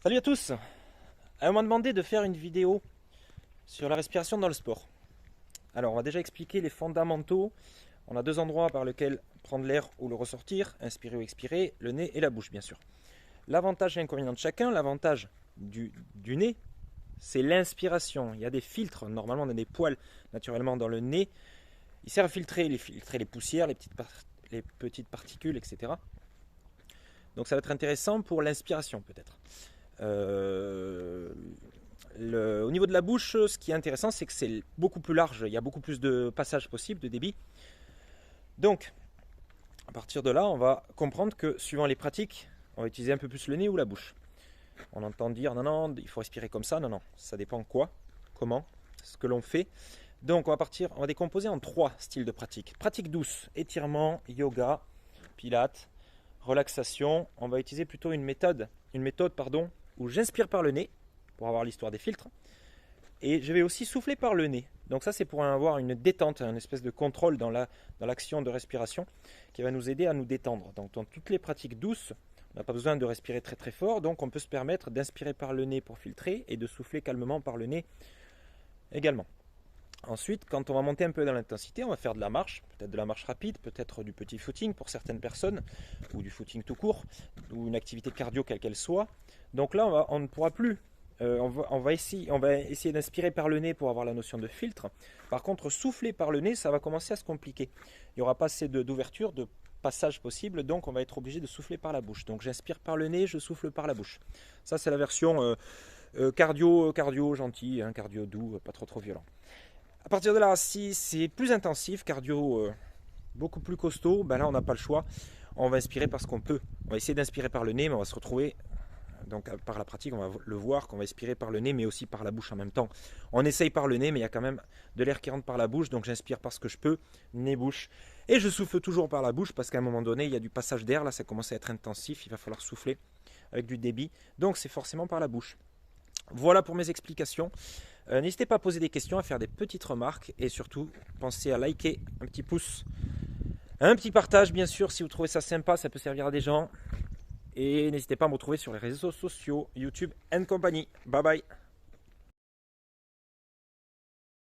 Salut à tous! On m'a demandé de faire une vidéo sur la respiration dans le sport. Alors, on va déjà expliquer les fondamentaux. On a deux endroits par lesquels prendre l'air ou le ressortir, inspirer ou expirer, le nez et la bouche, bien sûr. L'avantage et l'inconvénient de chacun, l'avantage du nez, c'est l'inspiration. Il y a des filtres, normalement on a des poils naturellement dans le nez. Il sert à filtrer les poussières, les petites particules, etc. Donc ça va être intéressant pour l'inspiration peut-être. Au niveau de la bouche, ce qui est intéressant, c'est que c'est beaucoup plus large, il y a beaucoup plus de passages possibles, de débit. Donc, à partir de là, on va comprendre que suivant les pratiques, on va utiliser un peu plus le nez ou la bouche. On entend dire non, non, il faut respirer comme ça, non, non, ça dépend quoi, comment, ce que l'on fait. Donc, on va décomposer en trois styles de pratique. Pratique douce, étirement, yoga, pilates, relaxation. On va utiliser plutôt une méthode où j'inspire par le nez pour avoir l'histoire des filtres et je vais aussi souffler par le nez. Donc ça c'est pour avoir une détente, une espèce de contrôle dans l'action de respiration qui va nous aider à nous détendre. Donc dans toutes les pratiques douces, on n'a pas besoin de respirer très très fort, donc on peut se permettre d'inspirer par le nez pour filtrer et de souffler calmement par le nez également. Ensuite, quand on va monter un peu dans l'intensité, on va faire de la marche, peut-être de la marche rapide, peut-être du petit footing pour certaines personnes, ou du footing tout court, ou une activité cardio quelle qu'elle soit. Donc là, on ne pourra plus. On va essayer d'inspirer par le nez pour avoir la notion de filtre. Par contre, souffler par le nez, ça va commencer à se compliquer. Il n'y aura pas assez d'ouverture, de passage possible, donc on va être obligé de souffler par la bouche. Donc j'inspire par le nez, je souffle par la bouche. Ça, c'est la version cardio gentil, hein, cardio doux, pas trop violent. À partir de là, si c'est plus intensif, cardio beaucoup plus costaud, ben là on n'a pas le choix. On va inspirer parce qu'on peut. On va essayer d'inspirer par le nez, mais on va se retrouver, donc par la pratique, on va le voir qu'on va expirer par le nez, mais aussi par la bouche en même temps. On essaye par le nez, mais il y a quand même de l'air qui rentre par la bouche, donc j'inspire parce que je peux, nez-bouche. Et je souffle toujours par la bouche parce qu'à un moment donné, il y a du passage d'air, là ça commence à être intensif, il va falloir souffler avec du débit, donc c'est forcément par la bouche. Voilà pour mes explications. N'hésitez pas à poser des questions, à faire des petites remarques et surtout pensez à liker, un petit pouce, un petit partage bien sûr si vous trouvez ça sympa, ça peut servir à des gens. Et n'hésitez pas à me retrouver sur les réseaux sociaux, YouTube and compagnie. Bye bye.